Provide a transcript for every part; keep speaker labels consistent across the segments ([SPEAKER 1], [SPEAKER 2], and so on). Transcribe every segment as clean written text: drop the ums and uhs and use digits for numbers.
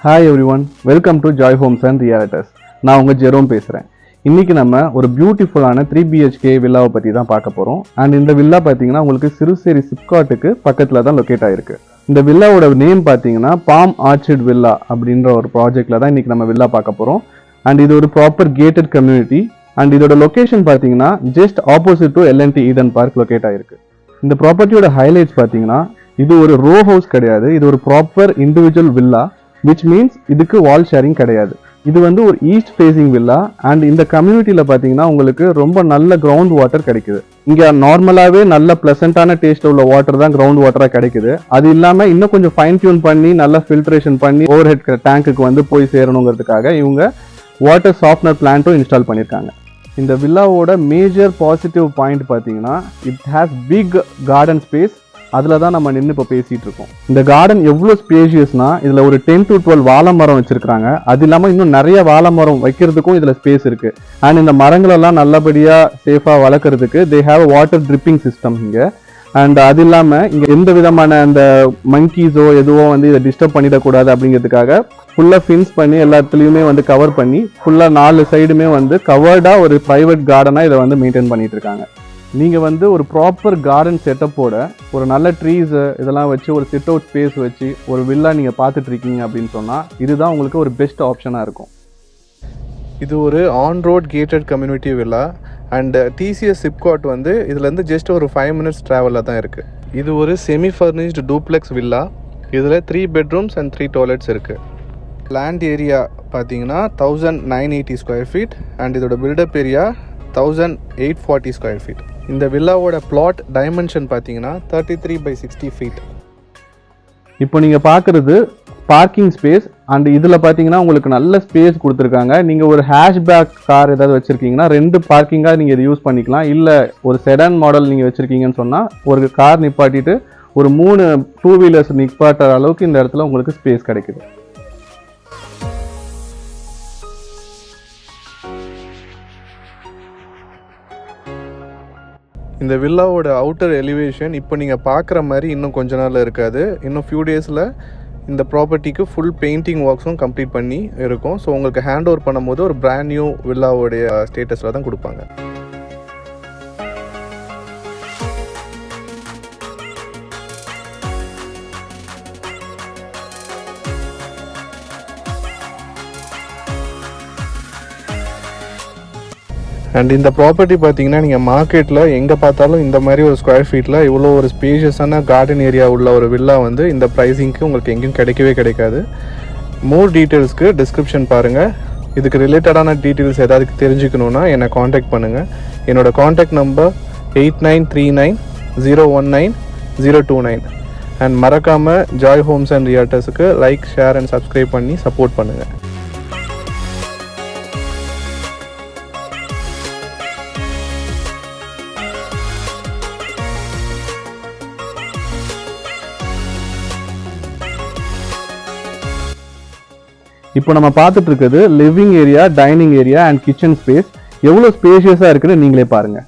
[SPEAKER 1] Hi everyone, welcome to Joy Homes and realtors. நான் உங்கள் Jerome பேசுகிறேன். இன்றைக்கி நம்ம ஒரு பியூட்டிஃபுல்லான 3BHK வில்லாவை பற்றி தான் பார்க்க போகிறோம். அண்ட் இந்த வில்லா பார்த்தீங்கன்னா உங்களுக்கு சிறுசேரி சிப்காட்டுக்கு பக்கத்தில் தான் லொக்கேட் ஆகிருக்கு. இந்த வில்லாவோட நேம் பார்த்தீங்கன்னா பாம் ஆர்ச்சிட் வில்லா அப்படின்ற ஒரு ப்ராஜெக்டில் தான் இன்றைக்கி நம்ம வில்லா பார்க்க போகிறோம். அண்ட் இது ஒரு ப்ராப்பர் கேட்டட் கம்யூனிட்டி. அண்ட் இதோட லொக்கேஷன் பார்த்தீங்கன்னா just opposite to LNT Eden park locate ஆகிருக்கு. இந்த ப்ராப்பர்ட்டியோட ஹைலைட்ஸ் பார்த்தீங்கன்னா இது ஒரு ரோ ஹவுஸ் கிடையாது, இது ஒரு proper individual villa, which means இதுக்கு வால் ஷேரிங் கிடையாது. இது வந்து ஒரு ஈஸ்ட் ஃபேசிங் வில்லா. அண்ட் இந்த கம்யூனிட்டியில் பார்த்தீங்கன்னா உங்களுக்கு ரொம்ப நல்ல கிரவுண்ட் வாட்டர் கிடைக்குது. இங்கே நார்மலாகவே நல்ல ப்ளசண்டான டேஸ்ட் உள்ள வாட்டர் தான் கிரவுண்ட் வாட்டராக கிடைக்குது. அது இல்லாமல் இன்னும் கொஞ்சம் ஃபைன் டியூன் பண்ணி நல்லா ஃபில்ட்ரேஷன் பண்ணி ஓவர் ஹெட் டேங்க்குக்கு வந்து போய் சேரணுங்கிறதுக்காக இவங்க வாட்டர் சாஃப்ட்னர் பிளான்ட்டும் இன்ஸ்டால் பண்ணியிருக்காங்க. இந்த வில்லாவோட மேஜர் பாசிட்டிவ் பாயிண்ட் பார்த்தீங்கன்னா it has big garden space. அதில் தான் நம்ம நின்று இப்போ பேசிகிட்டு இருக்கோம். இந்த கார்டன் எவ்வளோ ஸ்பேஷியஸ்னா இதில் ஒரு 10 to 12 வாழை மரம் வச்சுருக்காங்க. அது இல்லாமல் இன்னும் நிறைய வாழை மரம் வைக்கிறதுக்கும் இதில் ஸ்பேஸ் இருக்குது. அண்ட் இந்த மரங்களெல்லாம் நல்லபடியாக சேஃபாக வளர்க்குறதுக்கு they have water dripping system இங்கே. அண்ட் அது இல்லாமல் இங்கே எந்த விதமான அந்த மங்கீஸோ எதுவோ வந்து இதை டிஸ்டர்ப் பண்ணிடக்கூடாது அப்படிங்கிறதுக்காக ஃபுல்லாக ஃபின்ஸ் பண்ணி எல்லா இடத்துலையுமே வந்து கவர் பண்ணி ஃபுல்லாக 4 சைடுமே வந்து கவர்டாக ஒரு ப்ரைவேட் கார்டனாக இதை வந்து மெயின்டைன் பண்ணிட்டு இருக்காங்க. நீங்கள் வந்து ஒரு ப்ராப்பர் கார்டன் செட்டப்போட ஒரு நல்ல ட்ரீஸு இதெல்லாம் வச்சு ஒரு சிட் அவுட் ஸ்பேஸ் வச்சு ஒரு வில்லா நீங்கள் பார்த்துட்ருக்கீங்க அப்படின்னு சொன்னால் இதுதான் உங்களுக்கு ஒரு பெஸ்ட் ஆப்ஷனாக இருக்கும்.
[SPEAKER 2] இது ஒரு on road gated community villa. And TCS SIPCOT வந்து இதுலேருந்து ஜஸ்ட் ஒரு 5 minutes ட்ராவலில் தான் இருக்குது. இது ஒரு செமி ஃபர்னிஷ்டு டூப்ளெக்ஸ் வில்லா. இதில் 3 bedrooms and 3 toilets இருக்குது. லேண்ட் ஏரியா பார்த்தீங்கன்னா 1980 ஸ்கொயர் ஃபீட். அண்ட் இதோட பில்டப் ஏரியா 1840 ஸ்கொயர் ஃபீட். இந்த வில்லாவோட பிளாட் டைமென்ஷன் பார்த்தீங்கன்னா 33/60 feet.
[SPEAKER 1] இப்போ நீங்கள் பார்க்குறது பார்க்கிங் ஸ்பேஸ். அண்ட் இதில் பார்த்தீங்கன்னா உங்களுக்கு நல்ல ஸ்பேஸ் கொடுத்துருக்காங்க. நீங்கள் ஒரு ஹேஷ்பேக் கார் ஏதாவது வச்சுருக்கீங்கன்னா 2 பார்க்கிங்காக நீங்கள் இதை யூஸ் பண்ணிக்கலாம். இல்லை ஒரு செடான் மாடல் நீங்கள் வச்சுருக்கீங்கன்னு சொன்னால் ஒரு கார் நிப்பாட்டிட்டு ஒரு 3 2 wheelers நிப்பாட்டுற அளவுக்கு இந்த இடத்துல உங்களுக்கு ஸ்பேஸ் கிடைக்குது.
[SPEAKER 2] இந்த வில்லாவோட அவுட்டர் எலிவேஷன் இப்போ நீங்கள் பார்க்குற மாதிரி இன்னும் கொஞ்ச நாளில் இருக்காது. இன்னும் ஃபியூ டேஸில் இந்த ப்ராப்பர்ட்டிக்கு ஃபுல் பெயிண்டிங் ஒர்க்ஸும் கம்ப்ளீட் பண்ணி இருக்கும். ஸோ உங்களுக்கு ஹேண்ட் ஓவர் பண்ணும்போது ஒரு பிராண்ட் நியூ வில்லாவோடைய ஸ்டேட்டஸில் தான் கொடுப்பாங்க. அண்ட் இந்த ப்ராப்பர்ட்டி பார்த்தீங்கன்னா நீங்கள் மார்க்கெட்டில் எங்கே பார்த்தாலும் இந்த மாதிரி ஒரு ஸ்கொயர் ஃபீட்டில் இவ்வளோ ஒரு ஸ்பேஷியஸான கார்டன் ஏரியா உள்ள ஒரு வில்லா வந்து இந்த ப்ரைஸிங்க்கு உங்களுக்கு எங்கேயும் கிடைக்கவே கிடைக்காது. மோர் டீட்டெயில்ஸ்க்கு டிஸ்கிரிப்ஷன் பாருங்கள். இதுக்கு ரிலேட்டடான டீட்டெயில்ஸ் ஏதாவது தெரிஞ்சுக்கணுன்னா என்னை காண்டாக்ட் பண்ணுங்கள். என்னோடய காண்டாக்ட் நம்பர் 8939019029. அண்ட் மறக்காமல் ஜாய் ஹோம்ஸ் அண்ட் ரியால்டர்ஸுக்கு லைக், ஷேர் அண்ட் சப்ஸ்கிரைப் பண்ணி சப்போர்ட் பண்ணுங்கள்.
[SPEAKER 1] இப்போ நம்ம பார்த்துட்டு இருக்கிறது living area, dining area and kitchen space. எவ்வளோ ஸ்பேஷியஸாக இருக்குன்னு நீங்களே பாருங்கள்.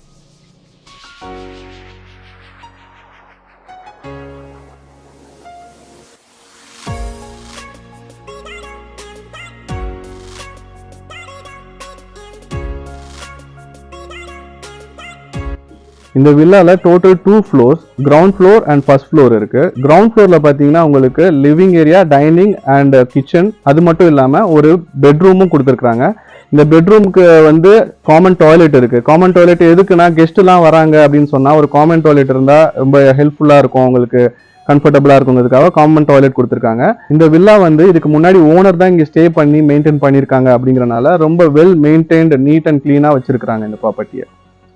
[SPEAKER 1] இந்த வில்லாவில் total 2 floors, ground floor and first floor இருக்குது. கிரவுண்ட் ஃப்ளோரில் பார்த்தீங்கன்னா உங்களுக்கு living area, dining and kitchen, அது மட்டும் இல்லாமல் ஒரு பெட்ரூமும் கொடுத்துருக்குறாங்க. இந்த பெட்ரூமுக்கு வந்து காமன் டாய்லெட் இருக்குது. காமன் டாய்லெட் எதுக்குன்னா கெஸ்ட்டுலாம் வராங்க அப்படின்னு சொன்னால் ஒரு காமன் டாய்லெட் இருந்தால் ரொம்ப ஹெல்ப்ஃபுல்லாக இருக்கும், உங்களுக்கு கம்ஃபர்டபுளாக இருக்குங்கிறதுக்காக காமன் டாய்லெட் கொடுத்துருக்காங்க. இந்த வில்லா வந்து இதுக்கு முன்னாடி ஓனர் தான் இங்கே ஸ்டே பண்ணி மெயின்டைன் பண்ணியிருக்காங்க. அப்படிங்கிறனால ரொம்ப வெல் மெயின்டைன்டு, நீட் அண்ட் க்ளீனாக வச்சுருக்காங்க இந்த ப்ராப்பர்ட்டியை.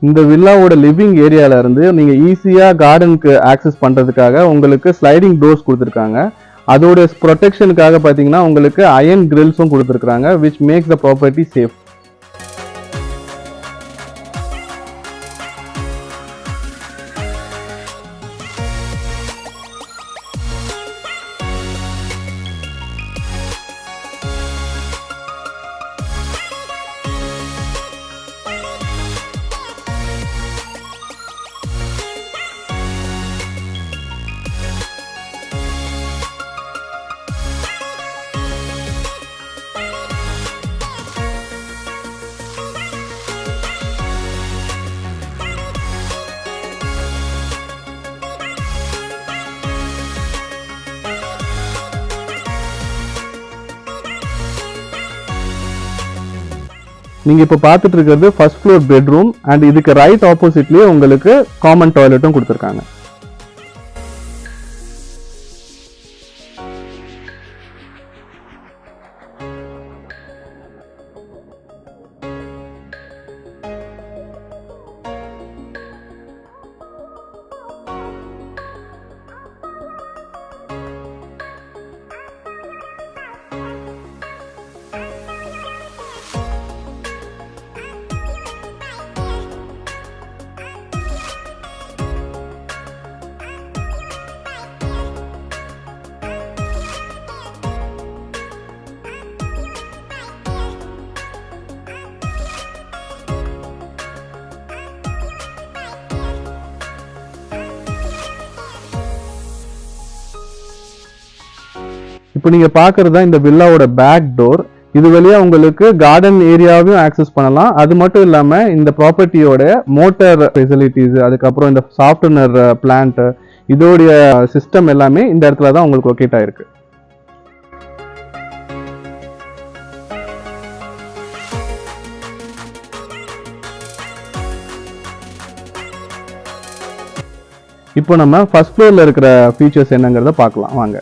[SPEAKER 1] இந்த வில்லாவோட லிவிங் ஏரியால இருந்து நீங்க ஈஸியா கார்டனுக்கு ஆக்சஸ் பண்றதுக்காக உங்களுக்கு ஸ்லைடிங் டோர்ஸ் கொடுத்துருக்காங்க. அதோட ப்ரொடெக்ஷனுக்காக பாத்தீங்கன்னா உங்களுக்கு அயன் கிரில்ஸும் கொடுத்துருக்காங்க, which makes the property safe. நீங்கள் இப்போ பார்த்துட்டு இருக்கிறது ஃபர்ஸ்ட் ஃப்ளோர் பெட்ரூம் அண்ட் இதுக்கு ரைட் ஆப்போசிட்லேயே உங்களுக்கு காமன் டாய்லெட்டும் கொடுத்துருக்காங்க. இப்போ நீங்க பாக்குறது தான் இந்த வில்லாவோட பேக் டோர். இது வழியா உங்களுக்கு கார்டன் ஏரியாவையும் ஆக்சஸ் பண்ணலாம். அது மட்டும் இல்லாம இந்த ப்ராப்பர்ட்டியோட மோட்டார் ஃபெசிலிட்டிஸ், அதுக்கப்புறம் இந்த சாஃப்ட்வேர் பிளான்ட், இதோடைய சிஸ்டம் எல்லாமே இந்த இடத்துல தான் உங்களுக்கு லொக்கேட் ஆயிருக்கு. இப்போ நம்ம ஃபர்ஸ்ட் ஃப்ளோர்ல இருக்கிற ஃபீச்சர்ஸ் என்னங்கிறத பார்க்கலாம் வாங்க.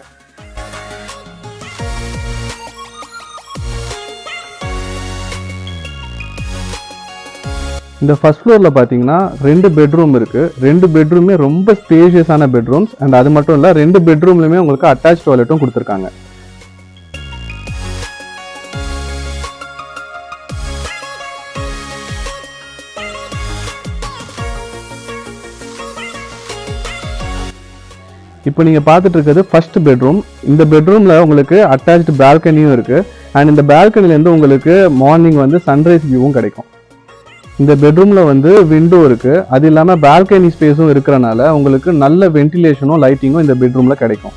[SPEAKER 1] இந்த ஃபர்ஸ்ட் ஃப்ளோரில் பார்த்தீங்கன்னா 2 பெட்ரூம் இருக்குது. 2 பெட்ரூமே ரொம்ப ஸ்பேஷியஸான பெட்ரூம்ஸ் அண்ட் அது மட்டும் இல்லை 2 பெட்ரூம்லையுமே உங்களுக்கு அட்டாச் டாய்லெட்டும் கொடுத்துருக்காங்க. இப்போ நீங்கள் பார்த்துட்டு இருக்கிறது ஃபர்ஸ்ட் பெட்ரூம். இந்த பெட்ரூமில் உங்களுக்கு அட்டாச்டு பால்கனியும் இருக்குது அண்ட் இந்த பால்கனிலேருந்து உங்களுக்கு மார்னிங் வந்து சன்ரைஸ் வியூவும் கிடைக்கும். இந்த பெட்ரூம்ல வந்து விண்டோ இருக்கு. அது இல்லாம பால்கனி ஸ்பேஸும் இருக்கிறனால உங்களுக்கு நல்ல வென்டிலேஷனும் லைட்டிங்கும் இந்த பெட்ரூம்ல கிடைக்கும்.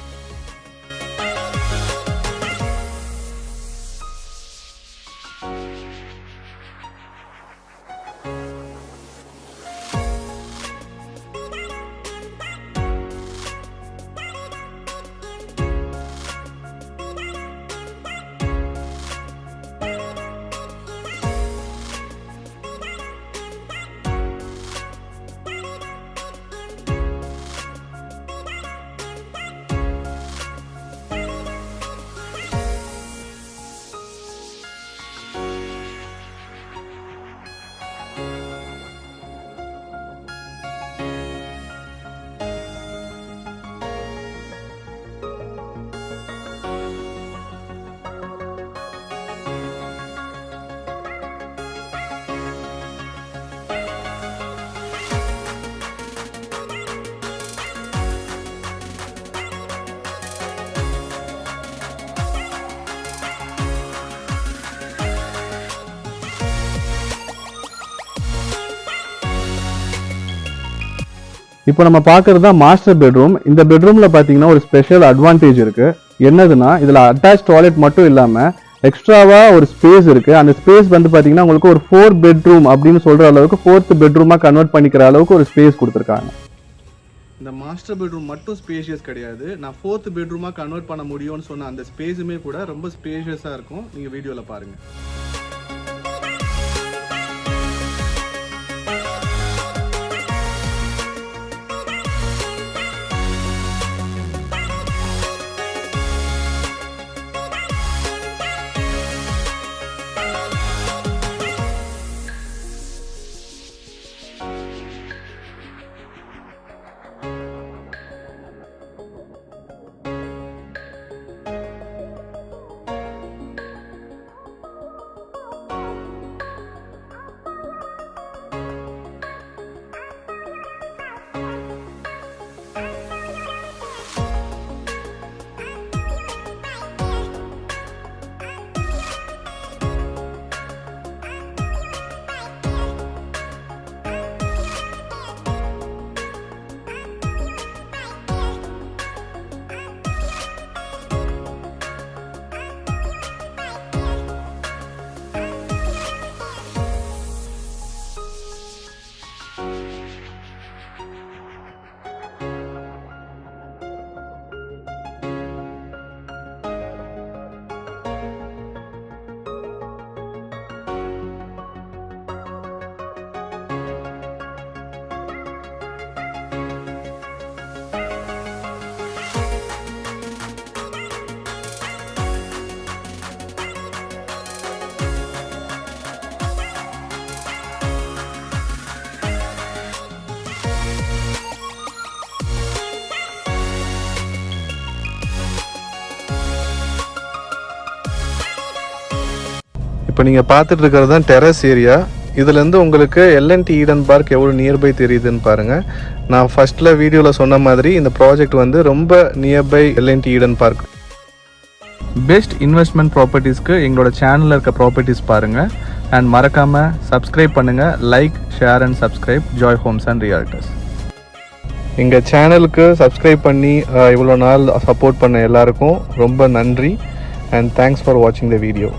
[SPEAKER 1] இப்போ நம்ம பார்க்கறது தான் மாஸ்டர் பெட்ரூம். இந்த பெட்ரூம்ல பார்த்தீங்கன்னா ஒரு ஸ்பெஷல் அட்வான்டேஜ் இருக்கு. என்னதுன்னா இதில் அட்டாச் டாய்லெட் மட்டும் இல்லாமல் எக்ஸ்ட்ராவா ஒரு ஸ்பேஸ் இருக்கு. அந்த ஸ்பேஸ் வந்து பார்த்தீங்கன்னா உங்களுக்கு ஒரு 4 பெட்ரூம் அப்படின்னு சொல்ற அளவுக்கு 4th பெட்ரூமா கன்வெர்ட் பண்ணிக்கிற அளவுக்கு ஒரு ஸ்பேஸ் கொடுத்துருக்காங்க. இந்த மாஸ்டர் பெட்ரூம் மட்டும் ஸ்பேஷியஸ் கிடையாது, நான் 4th பெட்ரூமா கன்வெர்ட் பண்ண முடியும்னு சொன்ன அந்த ஸ்பேஸுமே கூட ரொம்ப ஸ்பேஷியஸாக இருக்கும். நீங்கள் வீடியோவில் பாருங்க.
[SPEAKER 2] இப்போ நீங்கள் பார்த்துட்டு இருக்கிறது தான் டெரஸ் ஏரியா. இதுலேருந்து உங்களுக்கு எல்என்டி ஈடன் பார்க் எவ்வளோ நியர்பை தெரியுதுன்னு பாருங்கள். நான் ஃபஸ்ட்டில் வீடியோவில் சொன்ன மாதிரி இந்த ப்ராஜெக்ட் வந்து ரொம்ப nearby L and T Eden Park. Best investment ப்ராப்பர்ட்டிஸ்க்கு எங்களோட சேனலில் இருக்க ப்ராப்பர்ட்டிஸ் பாருங்கள். அண்ட் மறக்காமல் சப்ஸ்கிரைப் பண்ணுங்கள். Like, share and subscribe Joy Homes and realtors. எங்கள் சேனலுக்கு சப்ஸ்கிரைப் பண்ணி இவ்வளோ நாள் சப்போர்ட் பண்ண எல்லாருக்கும் ரொம்ப நன்றி. அண்ட் தேங்க்ஸ் ஃபார் வாட்சிங் த வீடியோ.